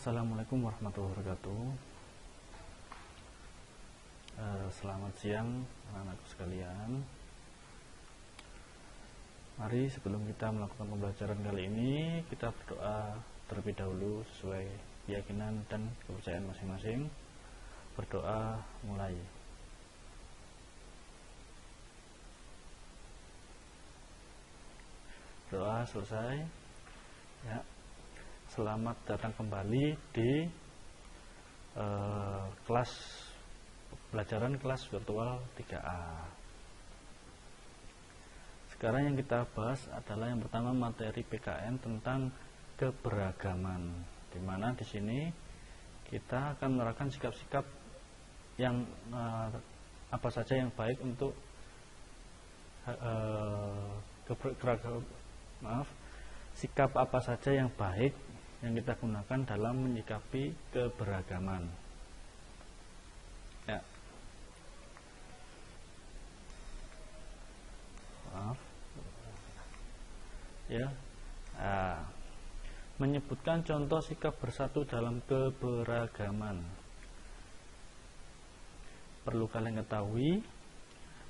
Assalamualaikum warahmatullahi wabarakatuh. Selamat siang anak-anakku sekalian. Mari sebelum kita melakukan pembelajaran kali ini, kita berdoa terlebih dahulu sesuai keyakinan dan kepercayaan masing-masing. Berdoa mulai. Doa selesai. Ya. Selamat datang kembali di kelas pembelajaran kelas virtual 3A. Sekarang yang kita bahas adalah yang pertama materi PKN tentang keberagaman, di mana di sini kita akan menerapkan sikap-sikap yang apa saja yang baik untuk sikap apa saja yang baik yang kita gunakan dalam menyikapi keberagaman. Ya. Maaf. Ya. Menyebutkan contoh sikap bersatu dalam keberagaman. Perlu kalian ketahui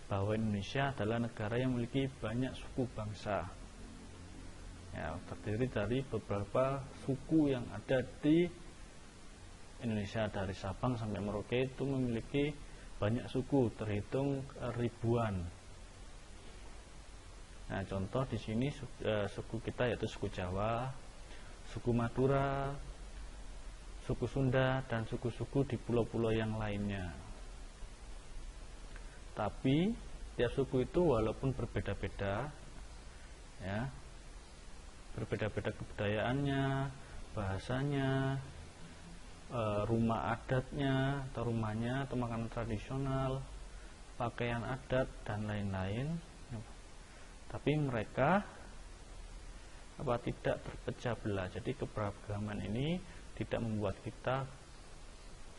bahwa Indonesia adalah negara yang memiliki banyak suku bangsa. Ya, terdiri dari beberapa suku yang ada di Indonesia, dari Sabang sampai Merauke itu memiliki banyak suku, terhitung ribuan. Nah, contoh di sini suku kita yaitu suku Jawa, suku Madura, suku Sunda, dan suku-suku di pulau-pulau yang lainnya. Tapi tiap suku itu walaupun berbeda-beda, ya, berbeda-beda kebudayaannya, bahasanya, rumah adatnya atau rumahnya atau makanan tradisional, pakaian adat dan lain-lain. Tapi mereka tidak terpecah belah. Jadi keberagaman ini tidak membuat kita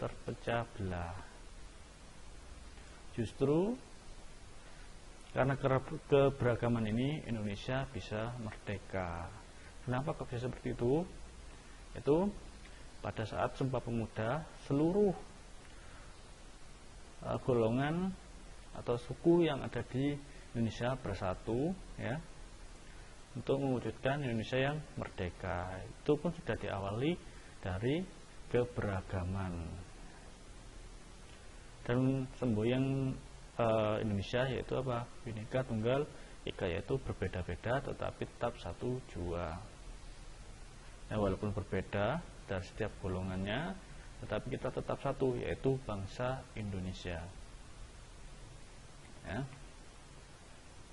terpecah belah. Justru karena keberagaman ini Indonesia bisa merdeka. Kenapa kok bisa seperti itu? Itu pada saat Sumpah Pemuda, seluruh golongan atau suku yang ada di Indonesia bersatu, ya, untuk mewujudkan Indonesia yang merdeka. Itu pun sudah diawali dari keberagaman. Dan semboyan Indonesia yaitu apa? Bhinneka Tunggal Ika, yaitu berbeda-beda tetapi tetap satu jua. Nah, walaupun berbeda dari setiap golongannya, tetapi kita tetap satu, yaitu bangsa Indonesia. Ya.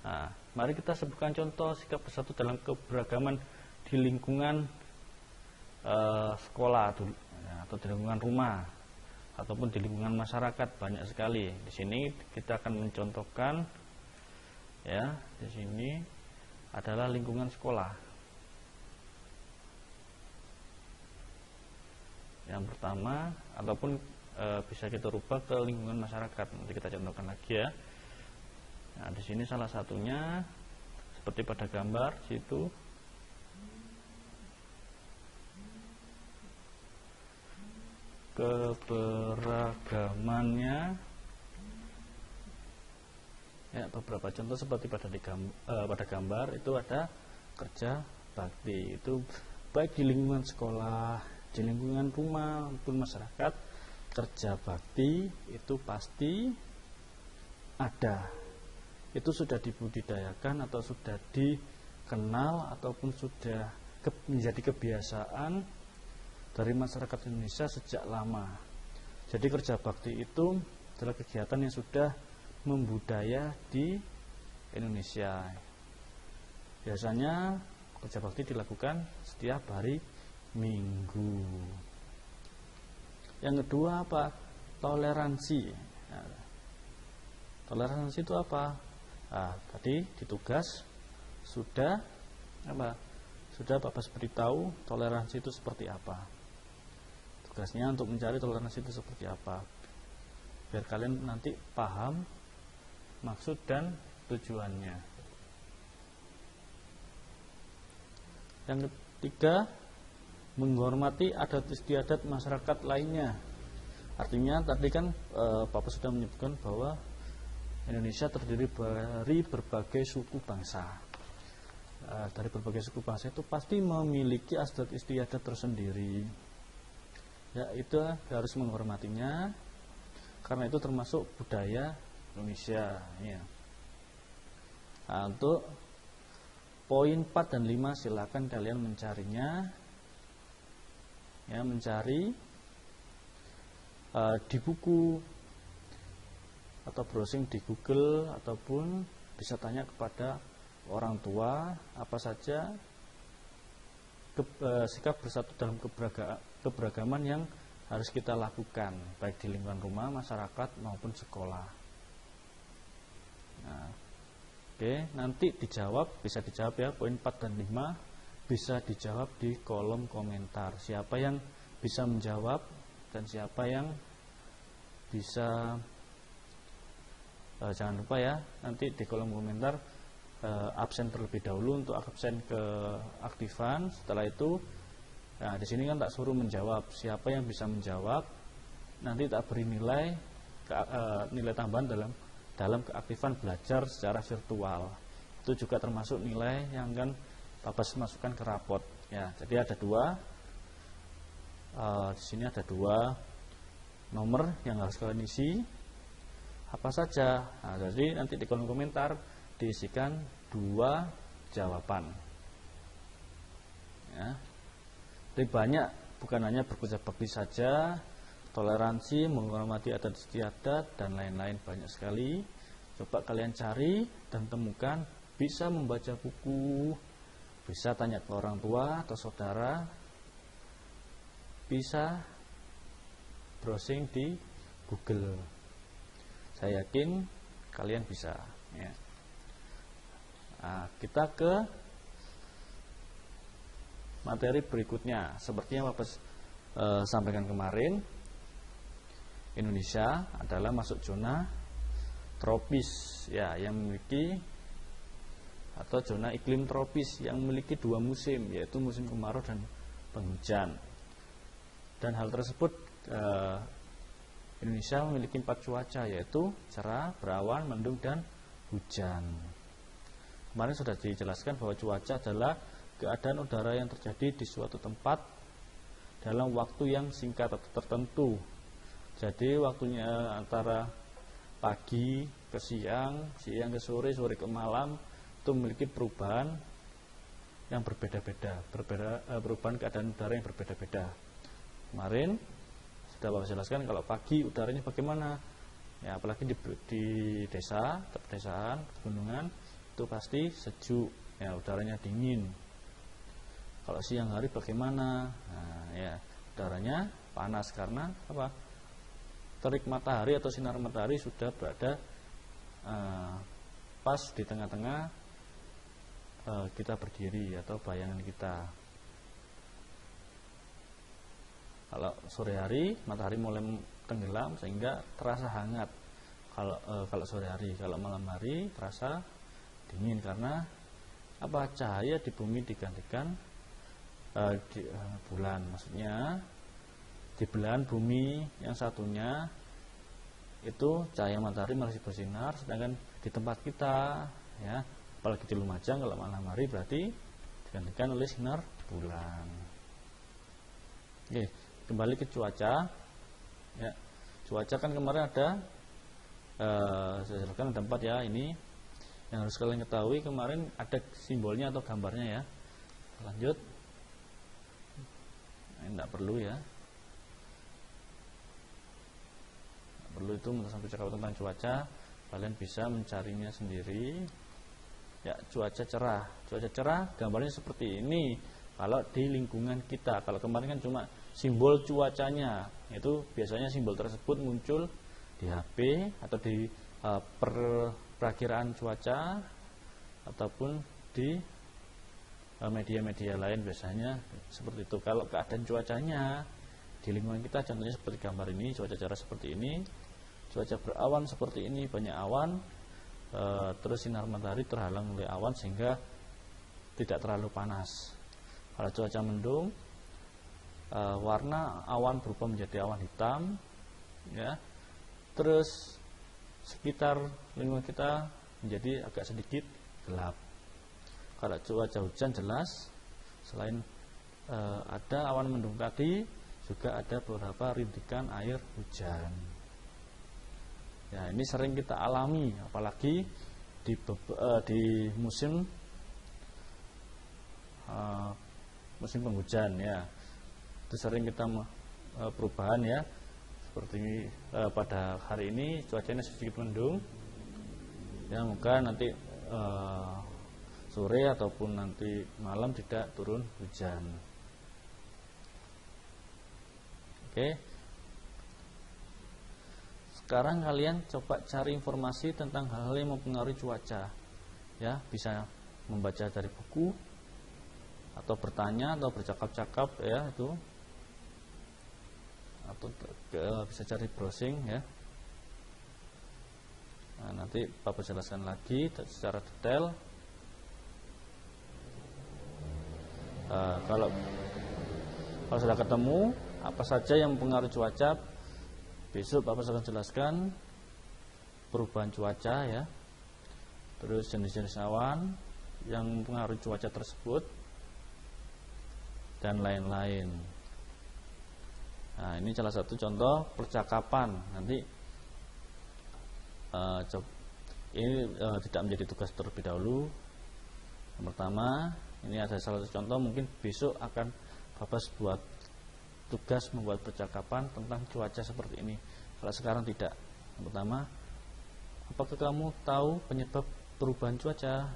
Nah, mari kita sebutkan contoh sikap bersatu dalam keberagaman di lingkungan sekolah atau di lingkungan rumah ataupun di lingkungan masyarakat. Banyak sekali. Di sini kita akan mencontohkan, ya, di sini adalah lingkungan sekolah. Yang pertama, ataupun bisa kita rubah ke lingkungan masyarakat. Nanti kita contohkan lagi, ya. Nah, di sini salah satunya seperti pada gambar situ. Keberagamannya, ya, beberapa contoh seperti pada gambar itu ada kerja bakti. Itu baik di lingkungan sekolah, di lingkungan rumah maupun masyarakat, kerja bakti itu pasti ada. Itu sudah dibudidayakan atau sudah dikenal ataupun sudah menjadi kebiasaan dari masyarakat Indonesia sejak lama. Jadi kerja bakti itu adalah kegiatan yang sudah membudaya di Indonesia. Biasanya kerja bakti dilakukan setiap hari Minggu. Yang kedua apa? Toleransi. Nah, toleransi itu apa? Nah, tadi di tugas sudah Bapak beritahu toleransi itu seperti apa. Tugasnya untuk mencari toleransi itu seperti apa, biar kalian nanti paham maksud dan tujuannya. Yang ketiga, menghormati adat istiadat masyarakat lainnya. Artinya tadi kan Bapak sudah menyebutkan bahwa Indonesia terdiri dari berbagai suku bangsa. Dari berbagai suku bangsa itu pasti memiliki adat istiadat tersendiri. Ya, itu harus menghormatinya karena itu termasuk budaya Indonesia. Ya. Nah, untuk poin 4 dan 5 silakan kalian mencarinya. Ya, mencari di buku atau browsing di Google ataupun bisa tanya kepada orang tua apa saja sikap bersatu dalam keberagaman yang harus kita lakukan baik di lingkungan rumah, masyarakat maupun sekolah. Nah, oke, nanti bisa dijawab ya poin 4 dan 5 bisa dijawab di kolom komentar. Siapa yang bisa menjawab dan siapa yang bisa jangan lupa ya nanti di kolom komentar absen terlebih dahulu untuk absen keaktifan. Setelah itu nah di sini kan tak suruh menjawab, siapa yang bisa menjawab nanti tak beri nilai tambahan dalam keaktifan belajar secara virtual. Itu juga termasuk nilai yang akan Bapak masukkan ke rapot ya. Jadi ada di sini ada 2 nomor yang harus kalian isi apa saja. Nah, jadi nanti di kolom komentar diisikan 2 jawaban. Ya. Jadi banyak, bukan hanya berbeda bakti saja, toleransi, menghormati adat istiadat dan lain-lain banyak sekali. Coba kalian cari dan temukan, bisa membaca buku, bisa tanya ke orang tua atau saudara, bisa browsing di Google. Saya yakin kalian bisa ya. Nah, kita ke materi berikutnya. Seperti yang Bapak sampaikan kemarin, Indonesia adalah masuk zona tropis ya, yang memiliki atau zona iklim tropis yang memiliki 2 musim, yaitu musim kemarau dan penghujan. Dan hal tersebut Indonesia memiliki 4 cuaca, yaitu cerah, berawan, mendung, dan hujan. Kemarin sudah dijelaskan bahwa cuaca adalah keadaan udara yang terjadi di suatu tempat dalam waktu yang singkat atau tertentu. Jadi waktunya antara pagi ke siang, siang ke sore, sore ke malam, itu memiliki perubahan yang berbeda-beda, perubahan keadaan udara yang berbeda-beda. Kemarin sudah Bapak jelaskan kalau pagi udaranya bagaimana ya, apalagi di desa, pedesaan, pegunungan itu pasti sejuk ya, udaranya dingin. Kalau siang hari bagaimana? Nah, ya udaranya panas karena apa? Terik matahari atau sinar matahari sudah berada pas di tengah-tengah kita berdiri atau bayangan kita. Kalau sore hari matahari mulai tenggelam sehingga terasa hangat. Kalau sore hari, kalau malam hari terasa dingin karena apa? Cahaya di bumi digantikan bulan. Maksudnya di belahan bumi yang satunya itu cahaya matahari masih bersinar, sedangkan di tempat kita ya, apalagi di Lumajang kalau malam hari berarti digantikan oleh sinar bulan. Oke, kembali ke cuaca ya. Cuaca kan kemarin ada saya jelaskan ada 4 ya. Ini yang harus kalian ketahui, kemarin ada simbolnya atau gambarnya ya. Lanjut, ini tidak perlu ya, tidak perlu itu sampai cakap tentang cuaca, kalian bisa mencarinya sendiri ya. Cuaca cerah gambarnya seperti ini kalau di lingkungan kita. Kalau kemarin kan cuma simbol cuacanya, itu biasanya simbol tersebut muncul di HP atau di perakiraan cuaca ataupun di media-media lain biasanya seperti itu. Kalau keadaan cuacanya di lingkungan kita contohnya seperti gambar ini, cuaca cerah seperti ini, cuaca berawan seperti ini, banyak awan, terus sinar matahari terhalang oleh awan sehingga tidak terlalu panas. Kalau cuaca mendung warna awan berubah menjadi awan hitam, ya. Terus sekitar lingkungan kita menjadi agak sedikit gelap. Kalau cuaca hujan jelas, selain ada awan mendung tadi, juga ada beberapa rintikan air hujan. Ya, ini sering kita alami, apalagi di musim penghujan, ya. Itu sering kita perubahan, ya. Seperti pada hari ini cuacanya sedikit mendung, ya, moga nanti sore ataupun nanti malam tidak turun hujan. Oke. Sekarang kalian coba cari informasi tentang hal-hal yang mempengaruhi cuaca. Ya, bisa membaca dari buku atau bertanya atau bercakap-cakap, ya, itu. Atau bisa cari browsing, ya. Nah, nanti Bapak jelaskan lagi secara detail. Kalau sudah ketemu apa saja yang mempengaruhi cuaca, besok Bapak akan jelaskan perubahan cuaca, ya. Terus jenis-jenis awan yang mempengaruhi cuaca tersebut dan lain-lain. Nah, ini salah satu contoh percakapan. Nanti ini tidak menjadi tugas terlebih dahulu. Yang pertama, ini ada salah satu contoh, mungkin besok akan Bapak buat tugas membuat percakapan tentang cuaca seperti ini. Kalau sekarang tidak. Yang pertama, apakah kamu tahu penyebab perubahan cuaca?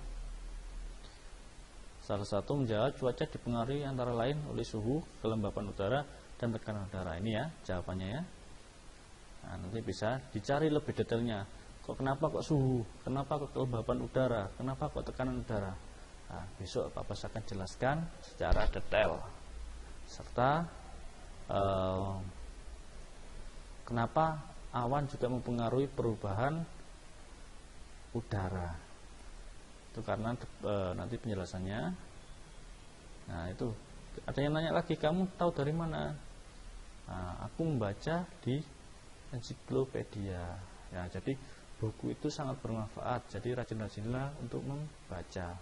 Salah satu menjawab, cuaca dipengaruhi antara lain oleh suhu, kelembapan udara, dan tekanan udara. Ini, ya, jawabannya, ya. Nah, nanti bisa dicari lebih detailnya. Kenapa kok suhu? Kenapa kok kelembapan udara? Kenapa kok tekanan udara? Nah, besok Bapak akan jelaskan secara detail. Serta kenapa awan juga mempengaruhi perubahan udara. Itu karena nanti penjelasannya. Nah, itu ada yang nanya lagi, kamu tahu dari mana? Nah, aku membaca di ensiklopedia. Ya, jadi buku itu sangat bermanfaat. Jadi rajin-rajinlah untuk membaca.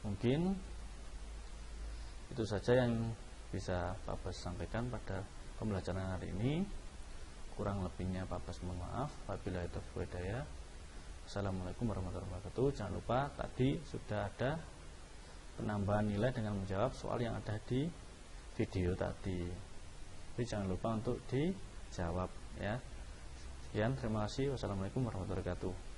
Mungkin itu saja yang bisa Pak Bas sampaikan pada pembelajaran hari ini. Kurang lebihnya Pak Bas mohon maaf. Wabillahi taufiq hidayah. Assalamualaikum warahmatullahi wabarakatuh. Jangan lupa tadi sudah ada penambahan nilai dengan menjawab soal yang ada di video tadi. Jadi jangan lupa untuk dijawab, ya. Sekian, terima kasih. Wassalamualaikum warahmatullahi wabarakatuh.